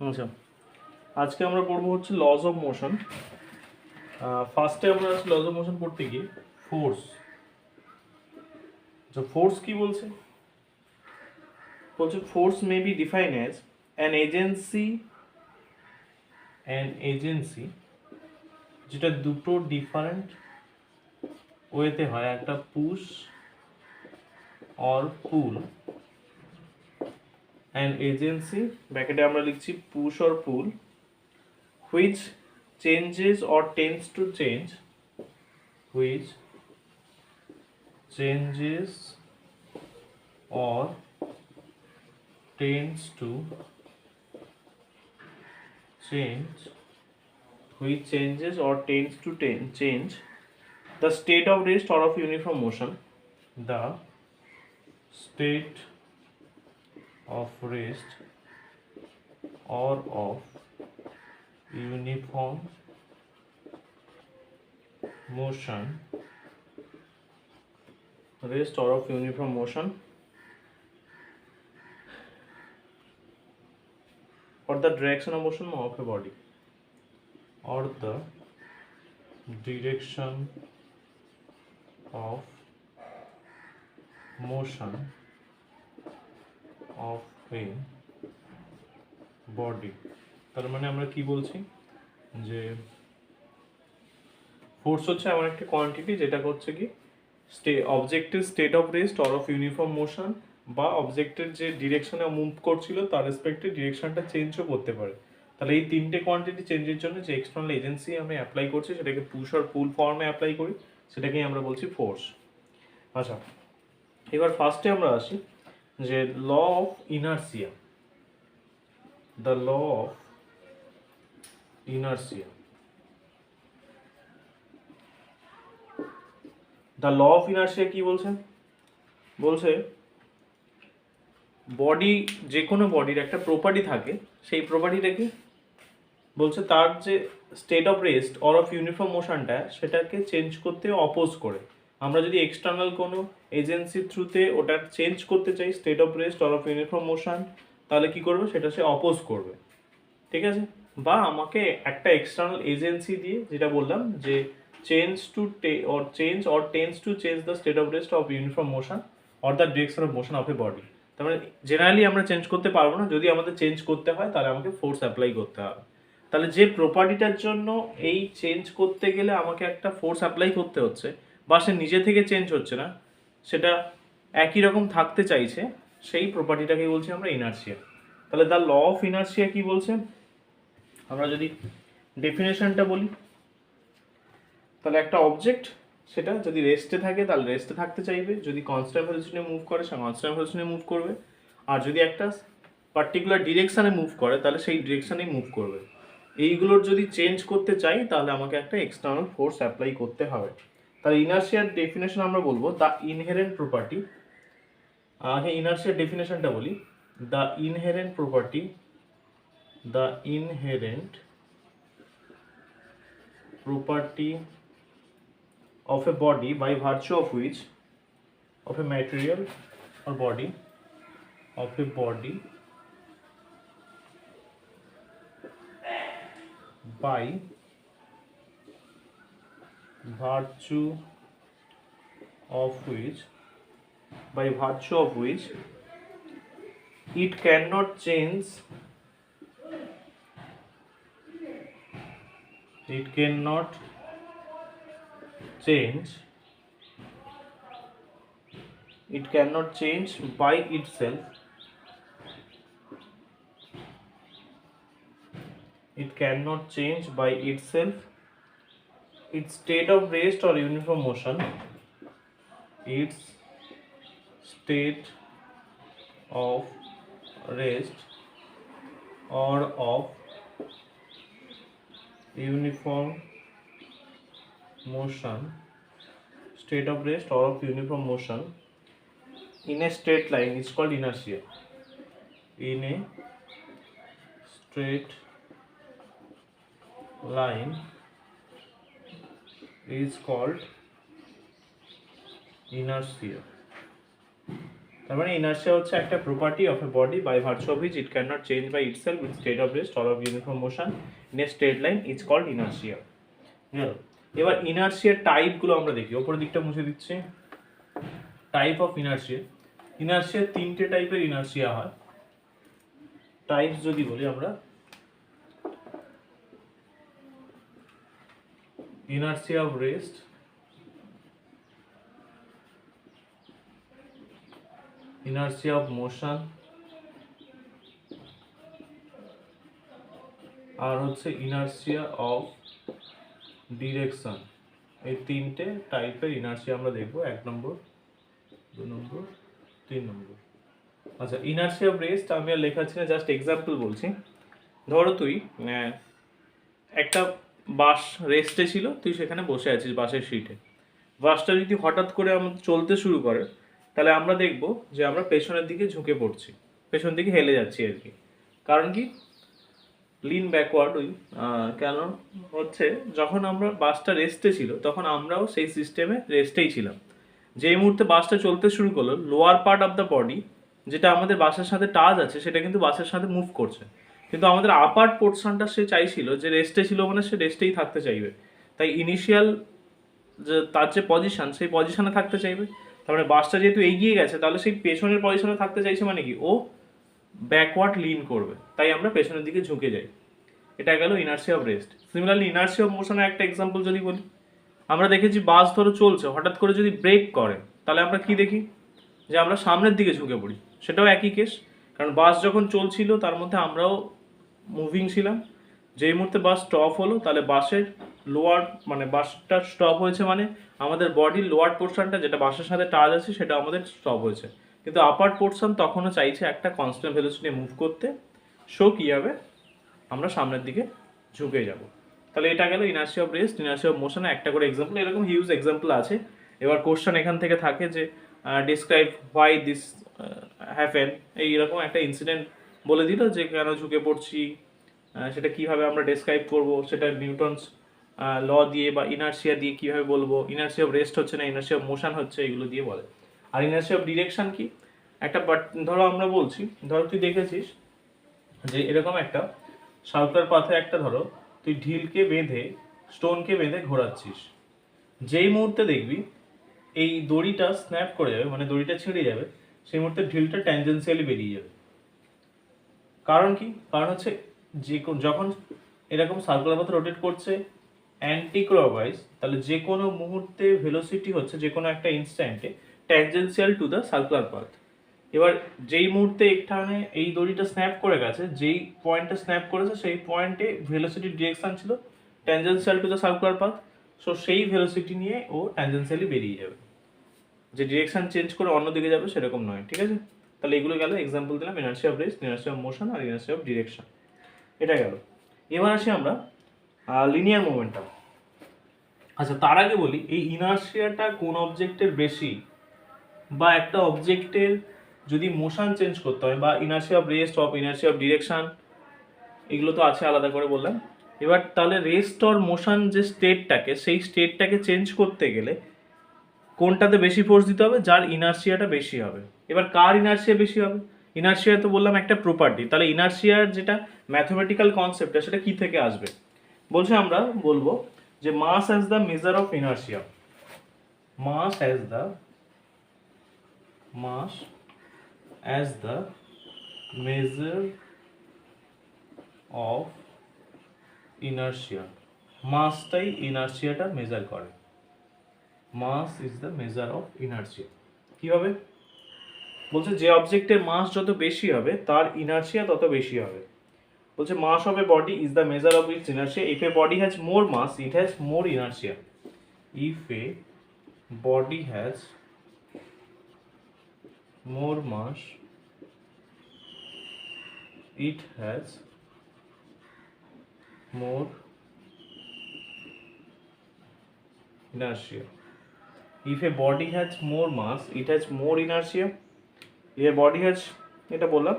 আচ্ছা, আজকে আমরা পড়বো হচ্ছে লজ অফ মোশন। ফার্স্টে আমরা লজ অফ মোশন পড়তে গিয়ে ফোর্স, ফোর্স কি বলছে? বলছে force may be define as an agency যেটা দুটো ডিফারেন্ট ওয়েতে হয়, একটা push or pull. An agency ব্র্যাকেটে আমরা লিখছি push or pull which changes or tends to change, which changes or tends to change, which changes or tends to change the state of rest or of uniform motion, the state of rest or of uniform motion, rest or of uniform motion, or the direction of motion of a body, or the direction of motion of a body। তার মানে আমরা কি বলছি যে force হচ্ছে এমন একটা quantity যেটা হচ্ছে কি অবজেক্টের state of rest or of uniform motion, বা অবজেক্টের যে ডিরেকশনে মুভ করছিল তার রেসপেক্টে ডিরেকশনটা চেঞ্জও করতে পারে। তাহলে এই তিনটে কোয়ান্টিটি চেঞ্জের জন্য যে এক্সটার্নাল এজেন্সি আমি অ্যাপ্লাই করছি সেটাকে পুশ আর পুল ফর্মে অ্যাপ্লাই করি, সেটাকেই আমরা বলছি ফোর্স। আচ্ছা, এবার ফার্স্টে আমরা আসি যে law of inertia, the law of inertia. The law of inertia কি বলছে? বলছে বডি, যে কোনো বডির একটা প্রপার্টি থাকে, সেই প্রপার্টিটাকে বলছে তার যে state of rest or of uniform মোশনটা সেটাকে চেঞ্জ করতে অপোজ করে। আমরা যদি এক্সটার্নাল কোনো এজেন্সির থ্রুতে ওটা চেঞ্জ করতে চাই state of rest or of uniform motion, তাহলে কি করবে? সেটা সে অপোজ করবে, ঠিক আছে? বা আমাকে একটা এক্সটার্নাল এজেন্সি দিয়ে, যেটা বললাম যে change or tends to change the state of rest of uniform motion or the direction of motion of a body. তার মানে জেনারেলি আমরা চেঞ্জ করতে পারবো না, যদি আমাদের চেঞ্জ করতে হয় তাহলে আমাকে ফোর্স অ্যাপ্লাই করতে হবে। তাহলে যে প্রপার্টিটার জন্য এই চেঞ্জ করতে গেলে আমাকে একটা ফোর্স অ্যাপ্লাই করতে হচ্ছে, বা সে নিজে থেকে চেঞ্জ হচ্ছে না, সেটা একই রকম থাকতে চাইছে, সেই প্রপার্টিটাকে বলছি আমরা ইনার্সিয়া। তাহলে দ্য ল অফ ইনার্সিয়া কি বলছে? আমরা যদি ডেফিনেশনটা বলি, তাহলে একটা অবজেক্ট সেটা যদি রেস্টে থাকে তাহলে রেস্টে থাকতে চাইবে, যদি কনস্ট্যান্ট ভেলোসিটি মুভ করে সে কনস্ট্যান্ট ভেলোসিটি মুভ করবে, আর যদি একটা পার্টিকুলার ডিরেকশানে মুভ করে তাহলে সেই ডিরেকশানেই মুভ করবে। এইগুলোর যদি চেঞ্জ করতে চাই তাহলে আমাকে একটা এক্সটার্নাল ফোর্স অ্যাপ্লাই করতে হবে। তাহলে ইনার্সিয়ার ডেফিনেশন আমরা বলবো দ্য ইনহেরেন্ট প্রপার্টি। আগে ইনার্সিয়ার ডেফিনেশনটা বলি। The inherent property, the inherent property of a body by virtue of which, of a material or body, of a body by virtue of which, by virtue of which it cannot change, it cannot change, it cannot change by itself, it cannot change by itself its state of rest or uniform motion, its state of rest or of uniform motion, state of rest or of uniform motion in a straight line is called inertia. In a straight line is called inertia. তার মানে inertia হচ্ছে একটা property of a body by virtue of which it cannot change by itself with state of rest or of uniform motion in a straight line is called inertia. এবার ইনার্শিয়ার টাইপগুলো আমরা দেখি, ওপরের দিকটা মুছে দিচ্ছি। টাইপ অফ ইনার্শিয়া, ইনার্শিয়ার তিনটে টাইপের ইনার্শিয়া হয়। টাইপস যদি বলি আমরা, inertia of rest, inertia of motion, আর হচ্ছে inertia of direction। এই তিনটে টাইপের ইনার্শিয়া আমরা দেখবো, 1 নম্বর, 2 নম্বর, 3 নম্বর। আচ্ছা, ইনার্শিয়া অফ রেস্ট আমি আর লেখাচ্ছি না, জাস্ট এক্সাম্পল বলছি। ধরো তুই একটা বাস রেস্টে ছিল, তুই সেখানে বসে আছিস বাসের সিটে। বাসটা যদি হঠাৎ করে আমাদের চলতে শুরু করে, তাহলে আমরা দেখব যে আমরা পেছনের দিকে ঝুঁকে পড়ছি, পেছন দিকে হেলে যাচ্ছি আর কি। কারণ কি? লিন ব্যাকওয়ার্ড ওই কেন হচ্ছে, যখন আমরা বাসটা রেস্টে ছিল তখন আমরাও সেই সিস্টেমে রেস্টেই ছিলাম। যেই মুহূর্তে বাসটা চলতে শুরু করলো, lower part of the body যেটা আমাদের বাসের সাথে টাচ আছে সেটা কিন্তু বাসের সাথে মুভ করছে, কিন্তু আমাদের আপার পোর্শনটা সে চাইছিল যে রেস্টে ছিল মানে সে রেস্টেই থাকতে চাইবে। তাই ইনিশিয়াল যে তার যে পজিশন, সেই পজিশনে থাকতে চাইবে। তারপরে বাসটা যেহেতু এগিয়ে গেছে, তাহলে সেই পেছনের পজিশনে থাকতে চাইছে মানে কি, ও ব্যাকওয়ার্ড লিন করবে, তাই আমরা পেছনের দিকে ঝুঁকে যাই। এটা গেল inertia of rest. Similarly inertia of মোশনের একটা এক্সাম্পল যদি বলি, আমরা দেখেছি বাস ধরো চলছে, হঠাৎ করে যদি ব্রেক করে, তাহলে আমরা কি দেখি, যে আমরা সামনের দিকে ঝুঁকে পড়ি। সেটাও একই কেস, কারণ বাস যখন চলছিল তার মধ্যে আমরাও মুভিং ছিলাম। যেই মুহূর্তে বাস স্টপ হলো, তাহলে বাসের লোয়ার মানে বাসটা স্টপ হয়েছে মানে আমাদের বডির লোয়ার পোর্শনটা যেটা বাসের সাথে টাচ আছে সেটা আমাদের স্টপ হয়েছে, কিন্তু আপার পোর্শন তখনও চাইছে একটা কনস্ট্যান্ট ভেলোসিটি মুভ করতে। সো কী হবে, আমরা সামনের দিকে ঝুঁকে যাব। তাহলে এটা গেল inertia of rest, inertia of মোশনের একটা করে এক্সাম্পল। এরকম হিউজ এক্সাম্পল আছে। এবার কোশ্চেন এখান থেকে থাকে যে ডিসক্রাইব হোয়াই দিস হ্যাপেন, এইরকম একটা ইনসিডেন্ট বলে দিল যে কেন ঝুঁকে পড়ছি, সেটা কিভাবে আমরা ডেসক্রাইব করব, সেটা নিউটনস ল দিয়ে বা ইনার্সিয়া দিয়ে কিভাবে বলবো, ইনার্সিয়া অফ রেস্ট হচ্ছে না ইনার্সিয়া অফ মোশন হচ্ছে, এগুলো দিয়ে বলে। আর ইনার্সিয়া অফ ডিরেকশন কি, একটা ধরো আমরা বলছি, ধরো তুই দেখেছিস যে এরকম একটা সার্কুলার পাথে একটা ধরো তুই ঢিলকে বেঁধে, স্টোনকে বেঁধে ঘোরাচ্ছিস। যেই মুহূর্তে দেখবি এই দড়িটা স্ন্যাপ করে যাবে, মানে দড়িটা ছিঁড়ে যাবে, সেই মুহূর্তে ঢিলটা ট্যানজেন্সিয়ালি বেরিয়ে যাবে। কারণ কি? কারণ হচ্ছে যে যখন এরকম সার্কুলার পাথ রোটেট করছে অ্যান্টি ক্লকওয়াইজ, তাহলে যে কোনো মুহূর্তে ভেলোসিটি হচ্ছে যে কোনো একটা ইনস্ট্যান্টে tangential to the circular path. এবার যেই মুহূর্তে এখানে এই দড়িটা স্ন্যাপ করে গেছে, যেই পয়েন্টে স্ন্যাপ করেছে সেই পয়েন্টে ভেলোসিটির ডিরেকশন ছিল tangential to the circular path. So সেই ভেলোসিটি নিয়ে ও ট্যানজেন্সিয়ালি বেরিয়ে যাবে, যে ডিরেকশন চেঞ্জ করে অন্যদিকে যাবে সেরকম নয়। ঠিক আছে, তাহলে এগুলো গেল এক্সাম্পল দিলাম, inertia of rest, inertia of motion আর ইনার্সিয়া অফ ডিরেকশন। এটা গেল। এবার আসি আমরা লিনিয়ার মোমেন্টাম। আচ্ছা, তার আগে বলি এই ইনার্সিয়াটা কোন অবজেক্টের বেশি, বা একটা অবজেক্টের যদি মোশন চেঞ্জ করতে হয়, বা inertia of rest of inertia of direction, এগুলো তো আছে আলাদা করে বললাম। এবার তাহলে রেস্ট অর মোশন যে স্টেটটাকে, সেই স্টেটটাকে চেঞ্জ করতে গেলে কোনটাতে বেশি ফোর্স দিতে হবে, যার ইনার্সিয়াটা বেশি হবে। এবার কার ইনার্সিয়া বেশি হবে? ইনার্সিয়া তো বললাম একটা প্রপার্টি, তাহলে ইনার্সিয়ার যেটা ম্যাথমেটিক্যাল কনসেপ্টটা সেটা কি থেকে আসবে? বলছে আমরা বলবো যে mass as the measure of inertia, mass as the measure of inertia. মাসটাই ইনার্সিয়াটা মেজার করে। Mass is the measure of inertia. কিভাবে? বলছে যে অবজেক্টের মাস যত বেশি হবে তার ইনার্সিয়া তত বেশি হবে। বলছে mass of a body is the measure of its inertia. If a body has more mass it has more inertia. If a body has more mass it has more inertia. If a body has more mass it has more inertia. If a body has, এটা বললাম,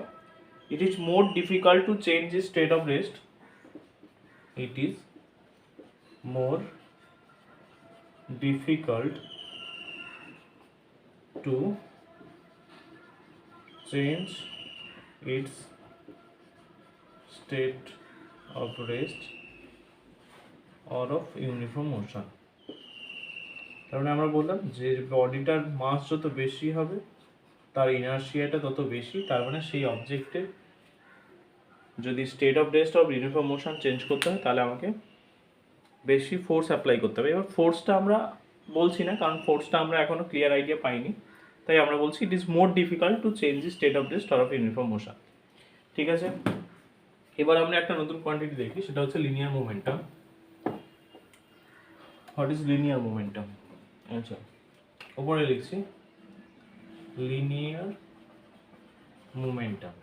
it is more difficult to change its state of rest. It is more difficult to change it's state of rest or of uniform motion. তার মানে আমরা বললাম যে বডিটার মাস যত বেশি হবে তার ইনার্শিয়াটা তত বেশি, তার মানে সেই অবজেক্টের যদি state of rest of uniform motion change করতে হয় তাহলে আমাকে বেশি ফোর্স অ্যাপ্লাই করতে হবে। এবার ফোর্সটা আমরা বলছি না, কারণ ফোর্সটা আমরা এখনো ক্লিয়ার আইডিয়া পাইনি, তাই আমরা বলছি it is more difficult to change the state of rest or of uniform motion. ঠিক আছে, এবার আমরা একটা নতুন কোয়ান্টিটি দেখি, সেটা হচ্ছে linear momentum. What is linear momentum? আচ্ছা, উপরে লিখছি লিনিয়ার মোমেন্টাম।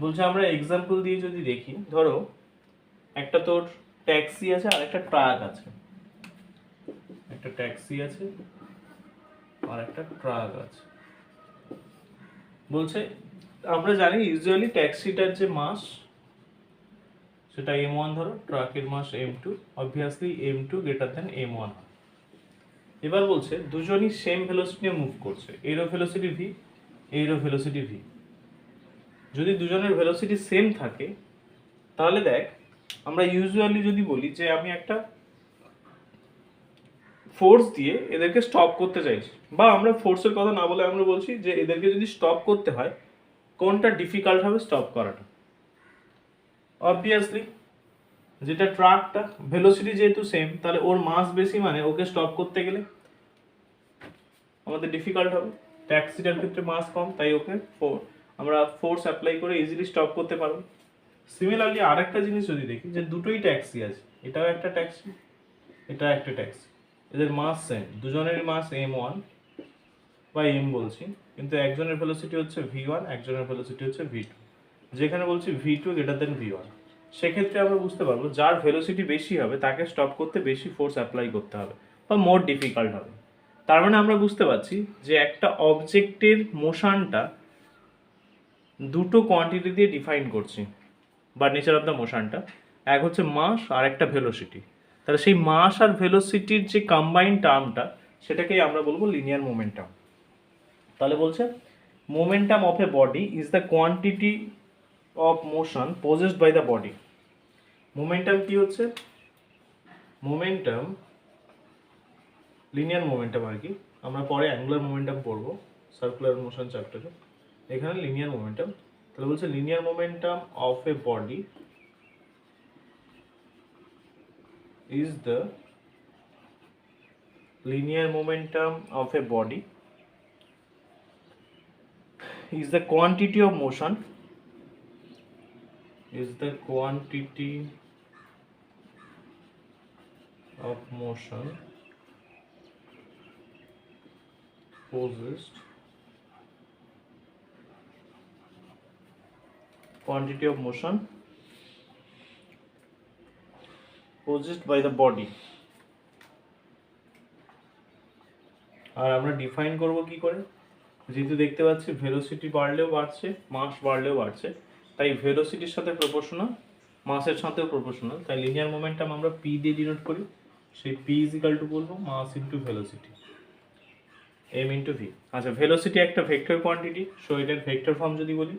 বলছে আমরা এক্সাম্পল দিয়ে যদি দেখি, ধরো একটা তোর ট্যাক্সি আছে আর একটা ট্রাক আছে, একটা ট্যাক্সি আছে আর একটা ট্রাক আছে। বলছে আমরা জানি ইউজুয়ালি ট্যাক্সিটার যে মাস সেটা m1 ধরো, ট্রাকের মাস m2, obviously m2 greater than m1। এবার বলছে দুজনই সেম ভেলোসিটি নিয়ে মুভ করছে, এরও ভেলোসিটি v, এরও ভেলোসিটি v। যদি দুজনের ভেলোসিটি সেম থাকে তাহলে দেখ, আমরা ইউজুয়ালি যদি বলি যে আমি একটা ফোর্স দিয়ে এদেরকে স্টপ করতে চাইছি, বা আমরা ফোর্সের কথা না বলে আমরা বলছি যে এদেরকে যদি স্টপ করতে হয় কোনটা ডিফিকাল্ট হবে স্টপ করাটা। অবভিয়াসলি যেটা ট্রাকটা ভেলোসিটি যেহেতু সেম, তাহলে ওর মাস বেশি মানে ওকে স্টপ করতে গেলে আমাদের ডিফিকাল্ট হবে। ট্যাক্সিটার ক্ষেত্রে মাস কম, তাই ওকে আমরা ফোর্স অ্যাপ্লাই করে ইজিলি স্টপ করতে পারবো। সিমিলারলি আরেকটা জিনিস যদি দেখি, যে দুটোই ট্যাক্সি আছে, এটাও একটা ট্যাক্সি, এটা একটা ট্যাক্সি, এদের মাস সেম, দুজনের মাস m1 বা m বলছি, কিন্তু একজনের ভেলোসিটি হচ্ছে v1, একজনের ভেলোসিটি হচ্ছে v2। যেখানে বলছি v2 গ্রেটার দেন v1, সেক্ষেত্রে আমরা বুঝতে পারবো যার ভেলোসিটি বেশি হবে তাকে স্টপ করতে বেশি ফোর্স অ্যাপ্লাই করতে হবে বা মোর ডিফিকাল্ট হবে। তার মানে আমরা বুঝতে পারছি যে একটা অবজেক্টের মোশনটা দুটো কোয়ান্টিটি দিয়ে ডিফাইন করছি, বা নেচার অফ দ্য মোশনটা, এক হচ্ছে মাস আর একটা ভেলোসিটি। তাহলে সেই মাস আর ভেলোসিটির যে কম্বাইন টার্মটা সেটাকেই আমরা বলবো লিনিয়ার মোমেন্টাম। তাহলে বলছে momentum of a body is the quantity of motion possessed by the body. Momentum কি হচ্ছে? মোমেন্টাম লিনিয়ার মোমেন্টাম আর কি, আমরা পরে অ্যাঙ্গুলার মোমেন্টাম পড়বো সার্কুলার মোশন চ্যাপ্টারে, এখানে লিনিয়ার মোমেন্টাম। তাহলে বলছে linear momentum of a body is the linear momentum of a body is the quantity of motion possessed by the body। আর আমরা ডিফাইন করব কি করে? যেহেতু দেখতে পাচ্ছি ভেলোসিটি বাড়লেও বাড়ছে, মাস বাড়লেও বাড়ছে, তাই ভেলোসিটির সাথে প্রপোর্শনাল, মাসের সাথেও প্রপোর্শনাল, তাই লিনিয়ার মোমেন্টাম আমরা পি দিয়ে ডিনোট করি। সেই পি ইজ ইকাল টু বলবো mass into velocity, M into V. আচ্ছা, ভেলোসিটি একটা ভেক্টর কোয়ান্টিটি, সো এটার ভেক্টর ফর্ম যদি বলি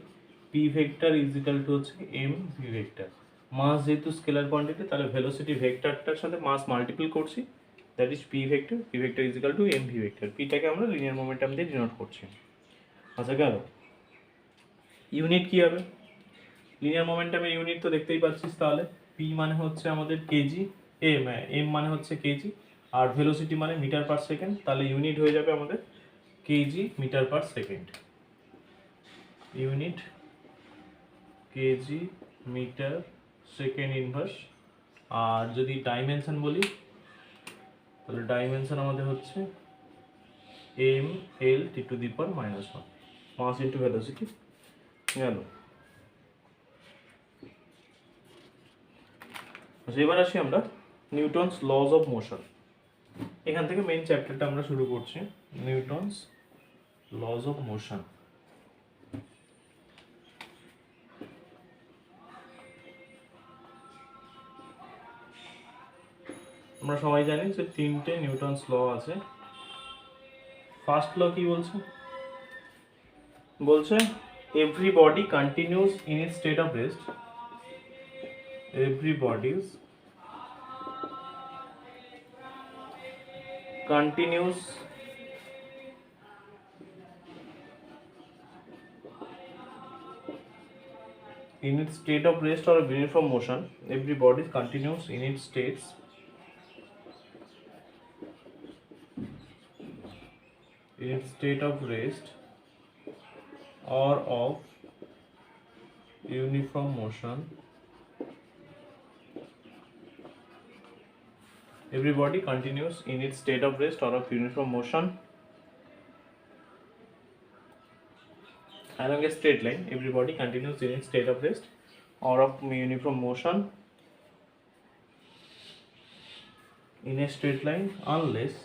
P vector is equal to হচ্ছে এম ভি ভেক্টর। মাস যেহেতু স্কেলার কোয়ান্টিটি, তাহলে ভেলোসিটি ভেক্টরটার সাথে মাস মাল্টিপল করছি, that is P vector, P vector is equal to M V vector. পিটাকে আমরা লিনিয়ার মোমেন্টাম দিয়ে ডিনোট করছি। আচ্ছা গেল, ইউনিট কি হবে? লিনিয়ার মোমেন্টামের ইউনিট তো দেখতেই পাচ্ছিস, তাহলে পি মানে হচ্ছে আমাদের কেজি, এম মানে হচ্ছে কেজি, আর ভেলোসিটি মানে মিটার পার সেকেন্ড, তাহলে ইউনিট হয়ে যাবে আমাদের KG metre per second. Unit KG metre second inverse. আর যদি ডাইমেনশন বলি তাহলে ডাইমেনশন আমাদের হচ্ছে M L T to the power -1, mass into velocity. গেল। আচ্ছা, এবার আসি আমরা নিউটনস লজ অফ মোশন। এখান থেকে মেইন চ্যাপ্টারটা আমরা শুরু করছি, নিউটনস লজ অফ মোশন। আমরা সবাই জানি যে তিনটে নিউটনস ল আছে। ফার্স্ট ল কি বলছে? বলছে every body continues in its state of rest, every body continues in its state of rest or uniform motion, every body continues in its states in its state of rest or of uniform motion, every body continues in its state of rest or of uniform motion along a straight line, every body continues in its state of rest or of uniform motion in a straight line unless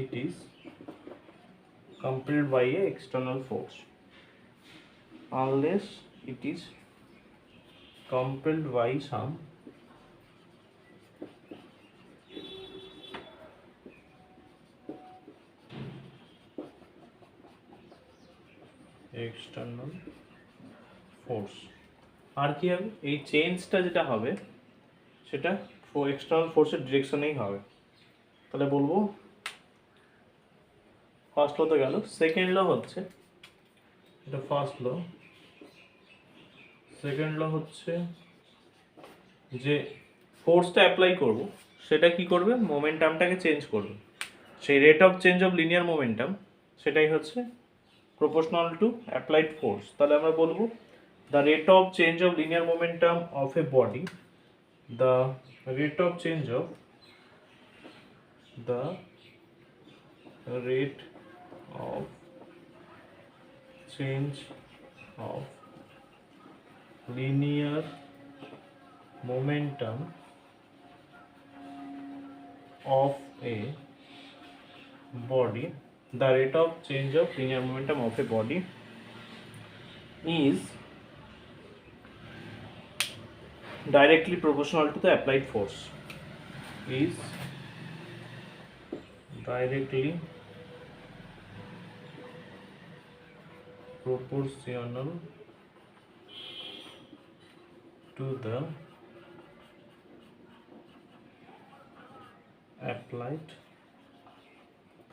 it is compelled by a external force, unless it is compelled by some external force। আর কি হবে, এই চেঞ্জটা যেটা হবে সেটা external ফোর্সের ডিরেকশনেই হবে। তাহলে বলবো ফার্স্ট ল তো গেল, সেকেন্ড ল হচ্ছে, এটা ফার্স্ট ল, সেকেন্ড ল হচ্ছে যে ফোর্সটা অ্যাপ্লাই করব সেটা কি করবে, মোমেন্টামটাকে চেঞ্জ করবে। সেই rate of change of linear momentum সেটাই হচ্ছে প্রপোর্শনাল টু অ্যাপ্লাইড ফোর্স। তাহলে আমরা বলবো the rate of change of linear momentum of a body, the rate of change of the rate of change of linear momentum of a body, the rate of change of linear momentum of a body is directly proportional to the applied force, is directly proportional to the applied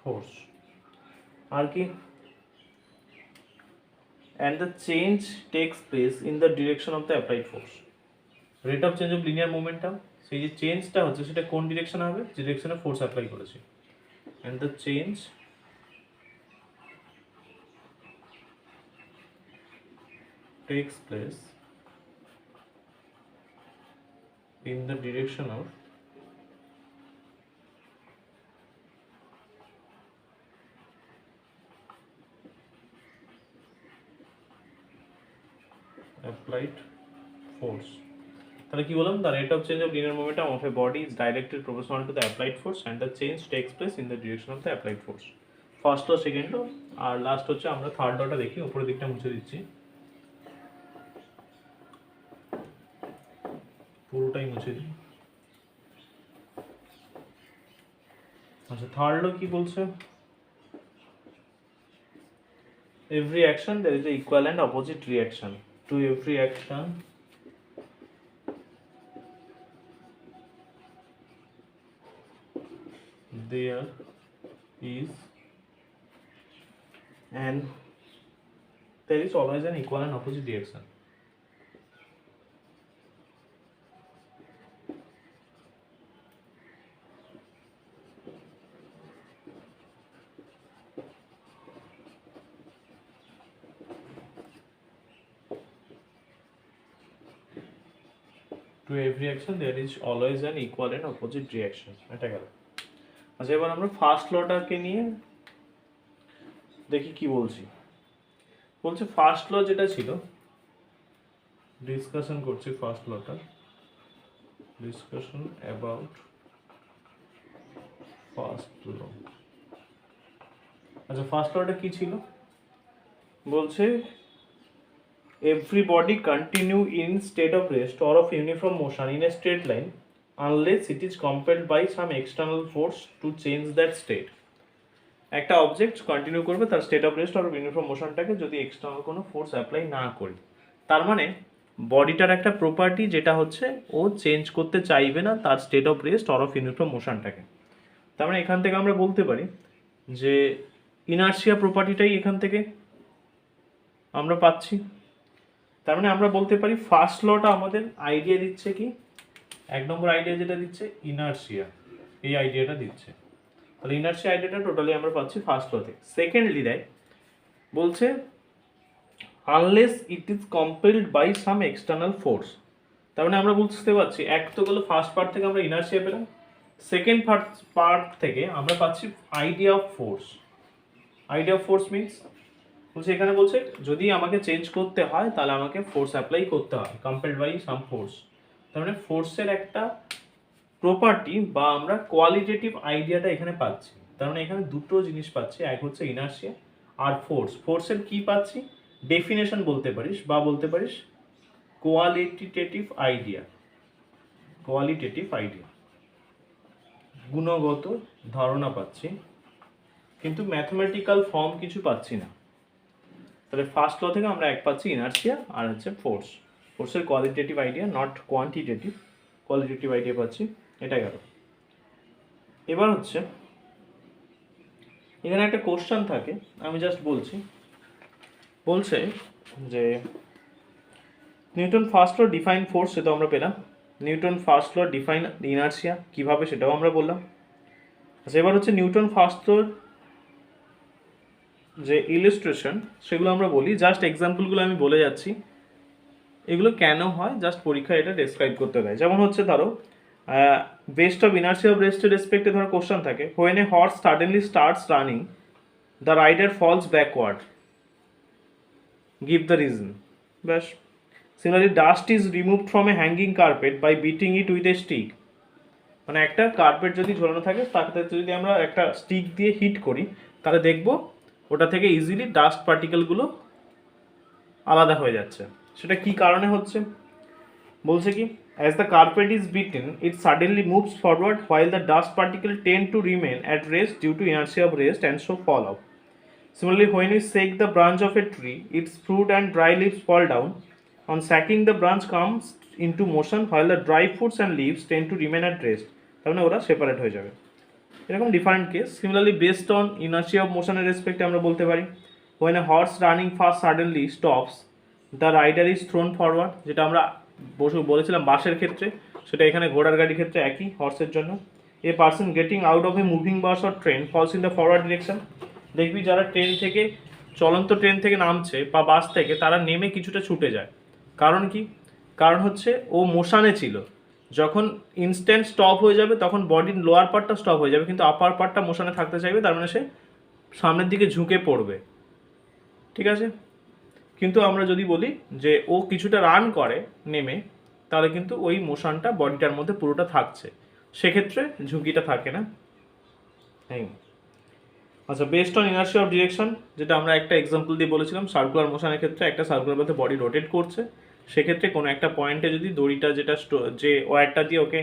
force। আর কি, and the change takes place in the direction of the applied force, rate of change of linear momentum, সেই যে চেঞ্জটা হচ্ছে সেটা কোন ডিরেকশনে হবে, যে ডিরেকশনে force apply করেছে, and the change takes place in the direction of applied force। তাহলে কি বললাম, the rate of change of linear momentum of a body is directly proportional to the applied force and the change takes place in the direction of the applied force। First law, second law, আর last হচ্ছে আমরা third লটা দেখি, উপরের দিকটা মুছে দিচ্ছি, পুরোটাই মুছে দিই। আচ্ছা, থার্ড ল কি বলছে, every action there is an equal and opposite reaction, to every action there is always an equal and opposite reaction। To every action there is always an equal and opposite reaction, এটা গেল। আচ্ছা, এবার আমরা first লটাকে নিয়ে দেখি কি বলছি। বলছে ফার্স্ট ল যেটা ছিল, ডিসকাশন করছি ফার্স্ট লটা, ডিসকাশন অ্যাবাউট ফার্স্ট ল। আচ্ছা, ফার্স্ট লটা কি ছিল, বলছে every body continue in state of rest or of uniform motion in a straight line unless it is compelled by some external force to change that state. একটা object continue করবে তার state of rest আর uniform মোশনটাকে যদি external কোনো force apply না করি। তার মানে বডিটার একটা প্রপার্টি যেটা হচ্ছে ও চেঞ্জ করতে চাইবে না তার স্টেট অফ রেস্ট আর অফ ইউনিফর্ম মোশনটাকে। তার মানে এখান থেকে আমরা বলতে পারি যে ইনার্শিয়া প্রপার্টিটাই এখান থেকে আমরা পাচ্ছি। তার মানে আমরা বলতে পারি ফার্স্ট লটা আমাদের আইডিয়া দিচ্ছে কি, 1 নম্বর আইডিয়া যেটা দিচ্ছে ইনার্শিয়া, এই আইডিয়াটা দিচ্ছে। তাহলে ইনার্শিয়া আইডিয়াটা টোটালি আমরা পাচ্ছি ফার্স্ট ল থেকে। সেকেন্ডলি দেয় বলছে unless it is compelled by some external force. তার মানে আমরা বুঝতে পারছি এক তো গেলো ফার্স্ট পার্ট থেকে আমরা ইনার্শিয়া পেলাম, সেকেন্ড পার্ট থেকে আমরা পাচ্ছি idea of force. Idea of force means বলছে এখানে বলছে যদি আমাকে চেঞ্জ করতে হয় তাহলে আমাকে ফোর্স অ্যাপ্লাই করতে হয়, কম্পেলড বাই সাম ফোর্স। তার মানে ফোর্সের একটা প্রপার্টি বা আমরা কোয়ালিটেটিভ আইডিয়াটা এখানে পাচ্ছি। তার মানে এখানে দুটো জিনিস পাচ্ছি, এক হচ্ছে ইনার্শিয়া আর ফোর্স। ফোর্সের কি পাচ্ছি ডেফিনেশন বলতে পারিস বা বলতে পারিস কোয়ালিটেটিভ আইডিয়া। কোয়ালিটেটিভ আইডিয়া গুণগত ধারণা পাচ্ছি, কিন্তু ম্যাথমেটিক্যাল ফর্ম কিছু পাচ্ছি না। তাহলে ফার্স্ট ল থেকে আমরা এক পাচ্ছি ইনার্শিয়া আর হচ্ছে ফোর্স। ফোর্সের qualitative idea, not quantitative, qualitative idea পাচ্ছি। এটা গেল। এবার হচ্ছে এখানে একটা কোশ্চেন থাকে, আমি জাস্ট বলছি। বলছে যে Newton first law define force, সেটাও আমরা পেলাম। Newton first law define inertia কিভাবে সেটাও আমরা বললাম। আচ্ছা, এবার হচ্ছে নিউটন ফার্স্ট ল যে ইলাস্ট্রেশন সেগুলো আমরা বলি। জাস্ট এক্সাম্পলগুলো আমি বলে যাচ্ছি, এগুলো কেন হয় জাস্ট পরীক্ষায় এটা ডেসক্রাইব করতে দেয়। যেমন হচ্ছে ধরো বেস্ট অফ ইনার্শিয়া অফ রেস্টের রেসপেক্টে ধরো কোশ্চেন থাকে, when a horse suddenly starts running the rider falls backward, give the reason. ব্যাস। Similarly dust is removed from a hanging carpet by beating it with a stick. মানে একটা carpet যদি ঝোলানো থাকে তাকে যদি আমরা একটা স্টিক দিয়ে হিট করি তাহলে দেখবো ওটা থেকে ইজিলি ডাস্ট পার্টিকেলগুলো আলাদা হয়ে যাচ্ছে। সেটা কি কারণে হচ্ছে বলছে কি, as the carpet is beaten it suddenly moves forward while the dust particles tend to remain at rest due to inertia of rest and so fall off. Similarly, when we shake the branch of a tree, its fruit and dry leaves fall down. On shaking, the branch comes into motion while the dry fruits and leaves tend to remain at rest. তার মানে ওরা separate হয়ে যাবে। এরকম different case. Similarly based on inertia of মোশনের রেসপেক্টে আমরা বলতে পারি when a horse running fast suddenly stops the rider is thrown forward, যেটা আমরা বলেছিলাম বাসের ক্ষেত্রে, সেটা এখানে ঘোড়ার গাড়ির ক্ষেত্রে একই, হর্সের জন্য। A person getting out of a moving bus or train falls in the forward direction. দেখবি যারা ট্রেন থেকে চলন্ত ট্রেন থেকে নামছে বা বাস থেকে, তারা নেমে কিছুটা ছুটে যায়। কারণ কি? কারণ হচ্ছে ও মোশানে ছিল, যখন ইনস্ট্যান্ট স্টপ হয়ে যাবে তখন বডির লোয়ার পার্টটা স্টপ হয়ে যাবে, কিন্তু আপার পার্টটা মোশানে থাকতে চাইবে, তার মানে সে সামনের দিকে ঝুঁকে পড়বে। ঠিক আছে? কিন্তু আমরা যদি বলি যে ও কিছুটা রান করে নেমে, তাহলে কিন্তু ওই মোশনটা বডিটার মধ্যে পুরোটা থাকছে, সেক্ষেত্রে ঝুঁকিটা থাকে না। হ্যাঁ। আচ্ছা, based on inertia of direction, যেটা আমরা একটা এক্সাম্পল দিয়ে বলেছিলাম, সার্কুলার মোশনের ক্ষেত্রে একটা সার্কুলার পথে বডি রোটেট করছে, সেক্ষেত্রে কোনো একটা পয়েন্টে যদি দড়িটা যেটা যে ওয়্যারটা দিয়ে ওকে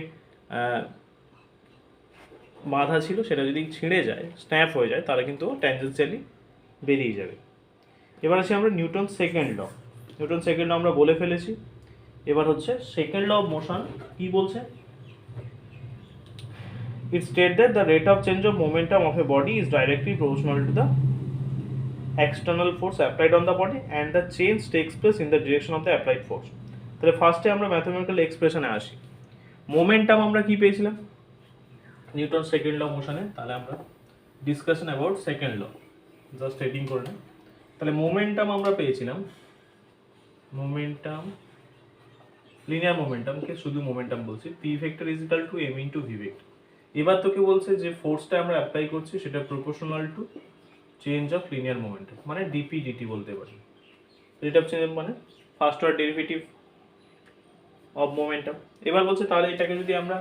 বাঁধা ছিল সেটা যদি ছিঁড়ে যায়, স্ন্যাপ হয়ে যায়, তাহলে কিন্তু ট্যানজেন্সিয়ালি বেরিয়ে যাবে। এবার আসি আমরা Newton second law. Newton second law আমরা বলে ফেলেছি। এবার হচ্ছে সেকেন্ড ল অফ মোশন কি বলছে? It states that the rate of change of momentum of a body is directly proportional to the external force applied on the body and the change takes place in the direction of the applied force. তাহলে ফার্স্টে আমরা mathematical এক্সপ্রেশনে আসি। Momentum আমরা কি পেয়েছিলাম Newton second ল মোশনে? তাহলে আমরা discussion about second law just heading করে নিই। তাহলে মোমেন্টাম আমরা পেয়েছিলাম, মোমেন্টাম লিনিয়ার মোমেন্টামকে শুধু মোমেন্টাম বলছি, P vector is equal to M into V vector. এবার তোকে বলছে যে ফোর্সটা আমরা অ্যাপ্লাই করছি সেটা proportional to change of linear momentum, মানে ডিপি ডিটি বলতে পারি। রেট অফ চেঞ্জ মানে first order derivative of momentum. এবার বলছে তাহলে এটাকে যদি আমরা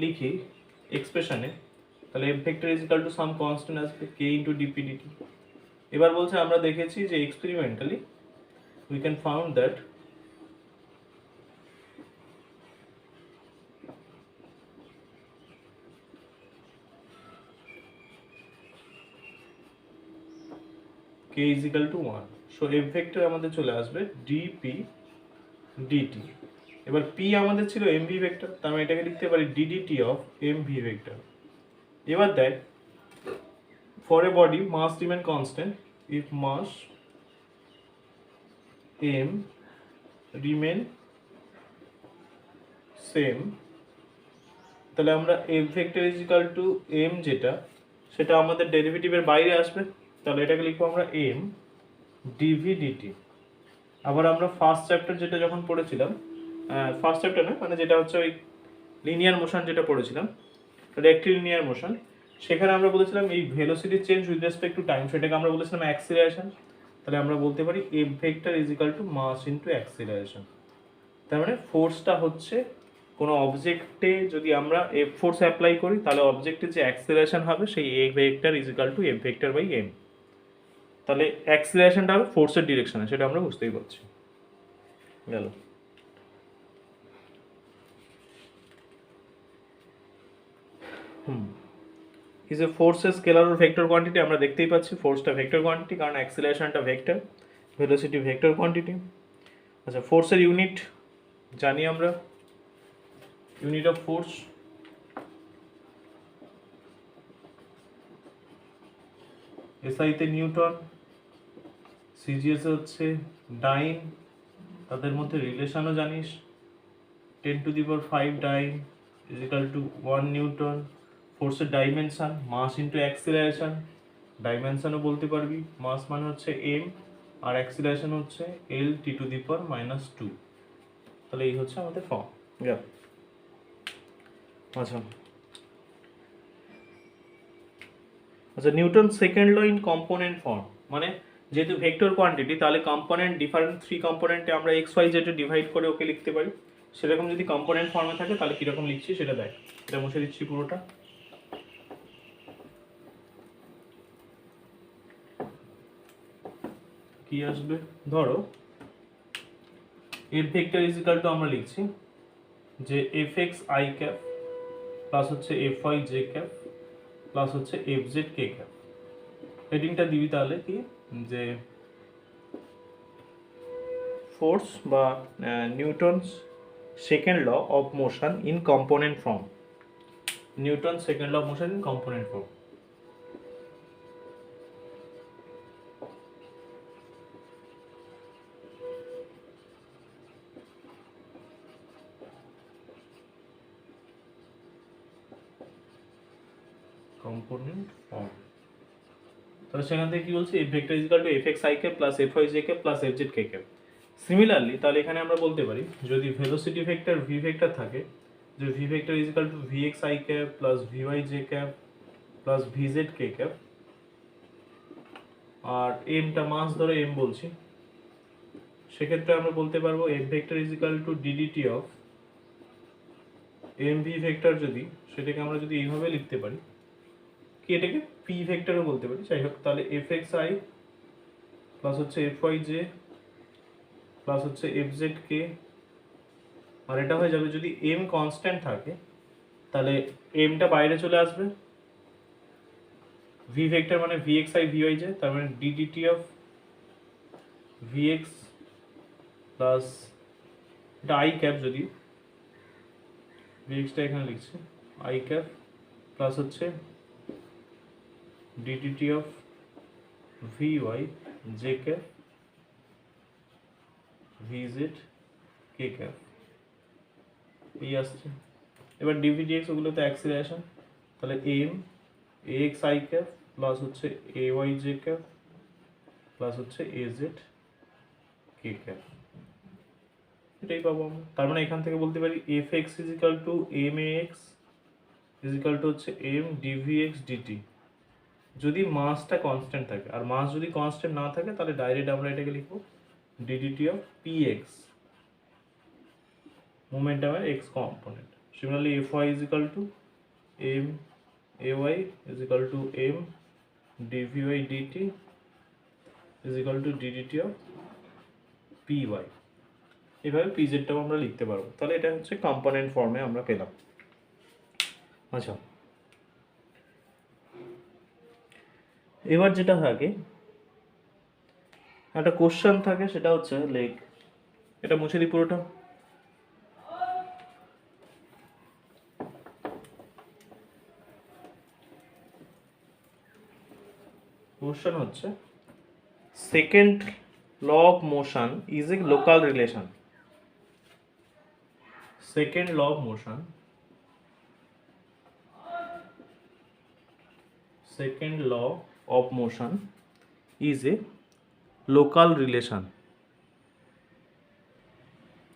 লিখি এক্সপ্রেশনে, তাহলে F vector is equal to some constant আসবে কে ইন্টু ডিপি ডিটি। এবার বলছে আমরা দেখেছি যে experimentally we can found that k is equal to 1. So f vector আমাদের চলে আসবে dp dt। এবার p আমাদের ছিল mv ভেক্টর, তার মানে এটাকে লিখতে পারি ddt of mv ভেক্টর। এবার দেখ for a body mass remain constant if mass m remain same, তাহলে আমরা f vector is equal two m যেটা সেটা আমাদের ডেরিভেটিভের বাইরে আসবে, তাহলে এটাকে লিখবো আমরা m dv dt। আবার আমরা ফার্স্ট চ্যাপ্টার যেটা যখন পড়েছিলাম, ফার্স্ট চ্যাপ্টার না মানে যেটা হচ্ছে ওই লিনিয়ার মোশন যেটা পড়েছিলাম, রেক্টিলিনিয়ার মোশন, সেখানে আমরা বলেছিলাম এই velocity change with respect to time, সেটাকে আমরা বলেছিলাম অ্যাক্সিলারেশন। তাহলে আমরা বলতে পারি F vector is equal to mass into acceleration. তার মানে ফোর্সটা হচ্ছে কোনো অবজেক্টে যদি আমরা এফ ফোর্স অ্যাপ্লাই করি তাহলে অবজেক্টে যে অ্যাক্সিলারেশন হবে সেই A vector is equal to F vector by M. তাহলে অ্যাক্সিলারেশনটা হবে ফোর্সের ডিরেকশনে, সেটা আমরা বুঝতেই পারছি। গেল। Is a force a scalar or vector quantity, আমরা দেখতেই পাচ্ছি ফোর্সটা ভেক্টর কোয়ান্টিটি কারণ অ্যাক্সিলারেশনটা ভেক্টর, ভেলোসিটি ভেক্টর কোয়ান্টিটি। আচ্ছা ফোর্সের ইউনিট জানি আমরা, ইউনিট অফ ফোর্স এসআইতে নিউটন, সিজিএস হচ্ছে ডাইন, তাদের মধ্যে রিলেশনও জানিস 10⁵ dyne is equal to 1 newton. ফোর্সের ডাইমেনশন মাস ইন্টু অ্যাক্সিলারেশন, ডাইমেনশনও বলতে পারবি, মাস মানে হচ্ছে এম আর অ্যাক্সিলারেশন হচ্ছে L(T⁻²). তাহলে এই হচ্ছে আমাদের ফর্ম। আচ্ছা আচ্ছা Newton second law in component form, মানে যেহেতু ভেক্টর কোয়ান্টিটি তাহলে কম্পোনেন্ট ডিফারেন্ট 3 কম্পোনেন্টে আমরা এক্স ওয়াই জেডে ডিভাইড করে ওকে লিখতে পারি। সেরকম যদি কম্পোনেন্ট ফর্মে থাকে তাহলে কীরকম লিখছি সেটা দেখ। এটা মুছে দিচ্ছি পুরোটা। কি আসবে ধরো F vector is equal to আমরা লিখছি যে F X I cap plus হচ্ছে F Y J cap plus হচ্ছে এফ জেড কে ক্যাপ। হেডিংটা দিবি তাহলে কি যে ফোর্স বা Newton's second law of motion in component form, Newton second law of motion in component form. Component form, তাহলে সেখান থেকে কি বলছি F vector is equal to F X I cap plus F Y J cap plus F Z K cap. Similarly তাহলে এখানে আমরা বলতে পারি যদি ভেলোসিটি ভেক্টর ভি ভেক্টর থাকে যে V vector is equal to V X I cap plus V Y J cap plus V Z K cap, আর এমটা মাস ধরে এম বলছি, সেক্ষেত্রে আমরা বলতে পারবো F vector is equal to D D T of M V vector, যদি সেটাকে আমরা যদি এইভাবে লিখতে পারি কি এটাকে পি ভেক্টরও বলতে পারি, যাই হোক তাহলে এফ এক্স আই প্লাস হচ্ছে এফ ওয়াই জে প্লাস হচ্ছে এফ জেড কে, আর এটা হয়ে যাবে যদি এম কনস্ট্যান্ট থাকে তাহলে এমটা বাইরে চলে আসবে, ভি ভেক্টর মানে V X I V Y J, তার মানে d dt of V X plus এটা আই ক্যাপ, যদি ভি এক্সটা এখানে লিখছি আই ক্যাপ প্লাস হচ্ছে d dt of V Y J cap V Z K cap এই আসছে। এবার ডিভি ডিএক্স ওগুলোতে অ্যাক্সিলারেশন, তাহলে M A X I cap plus হচ্ছে A Y J cap plus হচ্ছে এ জেড কে ক্যাপ, এটাই পাবো আমরা। তার মানে এখান থেকে বলতে পারি F X is equal to M A X is equal to হচ্ছে এম ডিভি এক্স ডিটি, যদি মাসটা কনস্ট্যান্ট থাকে, আর মাস যদি কনস্ট্যান্ট না থাকে তাহলে ডাইরেক্ট আমরা এটাকে লিখবো ডিডিটি অফ পি এক্স মোমেন্টামের X component. Similarly F Y is equal to M A Y is equal to M D V Y D T is equal to D D T of P Y. এভাবে পিজেডটাও আমরা লিখতে পারবো। তাহলে এটা হচ্ছে কম্পোনেন্ট ফর্মে আমরা পেলাম। আচ্ছা, এবার যেটা থাকে একটা কোশ্চেন থাকে, সেটা হচ্ছে লেখ, এটা মুছে দিই পুরোটা। কোশ্চেন হচ্ছে second law of motion is a local relation. Second law of motion, second law of motion is a local relation।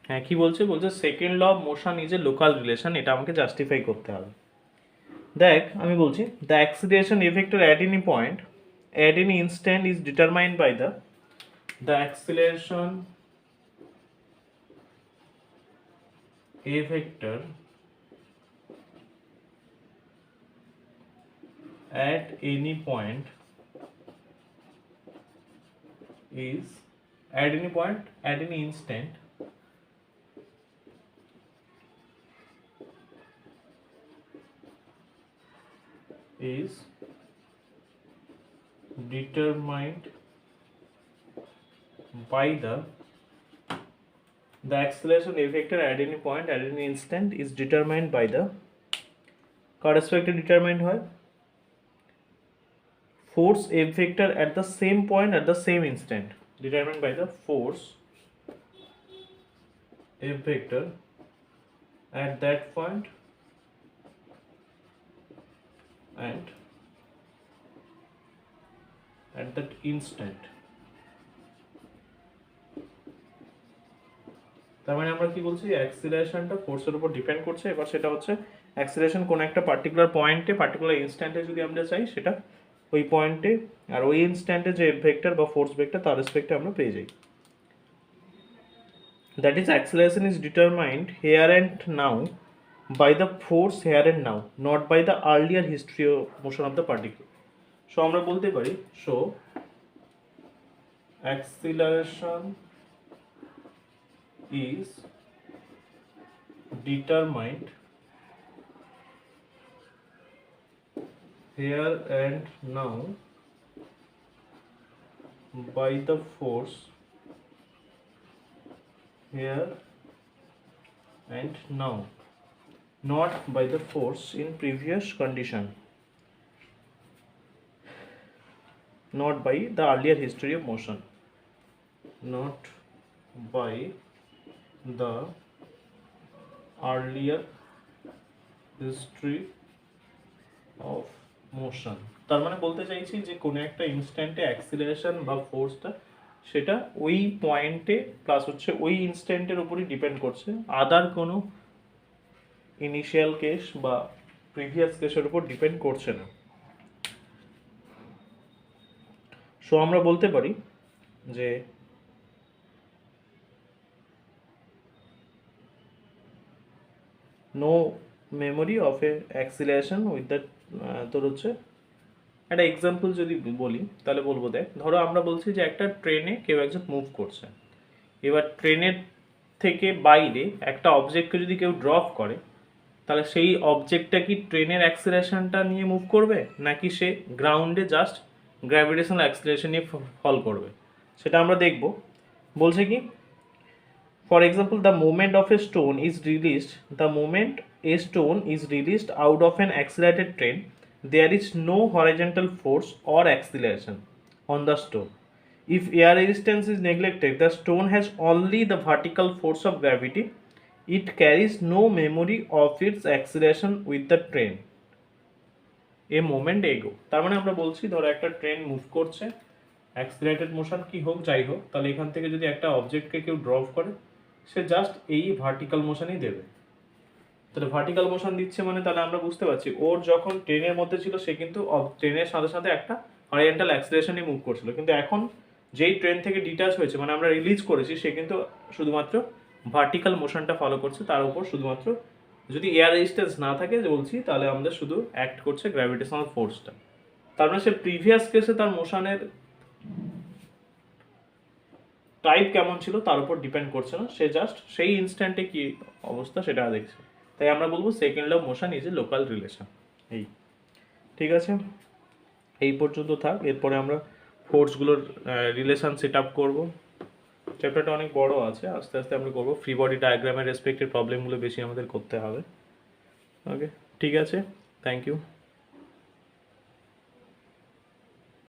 হ্যাঁ, কি বলছে? বলছে second law of motion is a local relation. এটা আমাকে জাস্টিফাই করতে হবে। দেখ, আমি বলছি the acceleration vector at any instant is determined by the acceleration a vector at any point is at any instant is determined by the acceleration a vector at any point at any instant is determined by the কার রেসপেক্টে determined হয়? force a vector at the same point at the same instant, determined by the force a vector at that point and at that instant। তার মানে আমরা কি বলছি? অ্যাক্সিলারেশনটা ফোর্সের উপর ডিপেন্ড করছে। এবার সেটা হচ্ছে অ্যাক্সিলারেশন কোন একটা পার্টিকুলার পয়েন্টে, পার্টিকুলার ইনস্ট্যান্টে যদি আমরা চাই, সেটা ওই পয়েন্টে আর ওই ইনস্ট্যান্টে যে ভেক্টর বা ফোর্স ভেক্টর তার রেসপেক্টে আমরা পেয়ে যাই। That is acceleration is determined here and now by the force here and now, not by the earlier history of motion of the particle। So আমরা বলতে পারি, so acceleration is determined here and now by the force here and now, not by the force in previous condition, not by the earlier history of motion, not by the earlier history of motion। তার মানে বলতে চাইছি যে কোনো একটা ইনস্ট্যান্টে acceleration বা ফোর্সটা সেটা ওই পয়েন্টে প্লাস হচ্ছে ওই ইনস্ট্যান্টের উপরই ডিপেন্ড করছে, আদার কোনো ইনিশিয়াল কেস বা প্রিভিয়াস কেসের উপর ডিপেন্ড করছে না। সো আমরা বলতে পারি যে no memory of a acceleration with that. তোর হচ্ছে একটা এক্সাম্পল যদি বলি তাহলে বলবো, দেখ ধরো আমরা বলছি যে একটা ট্রেনে কেউ একজন মুভ করছে। এবার ট্রেনের থেকে বাইরে একটা অবজেক্টকে যদি কেউ ড্রপ করে, তাহলে সেই অবজেক্টটা কি ট্রেনের অ্যাক্সিলারেশনটা নিয়ে মুভ করবে, নাকি সে গ্রাউন্ডে জাস্ট গ্র্যাভিটেশনাল অ্যাক্সিলারেশন নিয়ে ফল করবে, সেটা আমরা দেখব। বলছে কি, for example, the moment a stone is released out of an accelerated train, there is no horizontal force or acceleration on the stone. If air resistance is neglected, the stone has only the vertical force of gravity. It carries no memory of its acceleration with the train a moment ago। তার মানে আমরা বলছি ধরো একটা train move করছে, accelerated motion কি হোক যাই হোক, তাহলে এখান থেকে যদি একটা অবজেক্টকে কেউ ড্রপ করে, সে জাস্ট এই ভার্টিক্যাল মোশনই দেবে। তাহলে ভার্টিক্যাল মোশন দিচ্ছে মানে তাহলে আমরা বুঝতে পারছি ওর যখন ট্রেনের মধ্যে ছিল সে কিন্তু ট্রেনের সাথে সাথে একটা হরিজন্টাল অ্যাক্সিলারেশনে মুভ করছিল, কিন্তু এখন যেই ট্রেন থেকে ডিটাচ হয়েছে মানে আমরা রিলিজ করেছি, সে কিন্তু শুধুমাত্র ভার্টিক্যাল মোশনটা ফলো করছে। তার উপর শুধুমাত্র যদি এয়ার রেজিস্ট্যান্স না থাকে বলছি, তাহলে আমাদের শুধু অ্যাক্ট করছে গ্র্যাভিটেশনাল ফোর্সটা। তার মানে সে প্রিভিয়াস কেসে তার মোশনের টাইপ কেমন ছিল তার উপর ডিপেন্ড করছে না, সে জাস্ট সেই ইনস্ট্যান্টে কি অবস্থা সেটা দেখছে। তাই আমরা বলবো second law of motion is a local relation. এই ঠিক আছে, এই পর্যন্ত থাক। এরপরে আমরা ফোর্সগুলোর রিলেশন সেট আপ করবো। চ্যাপ্টারটা অনেক বড় আছে, আস্তে আস্তে আমরা করবো। ফ্রি বডি ডায়াগ্রামের রেসপেক্টেড প্রবলেমগুলো বেশি আমাদের করতে হবে। ওকে, ঠিক আছে, থ্যাংক ইউ।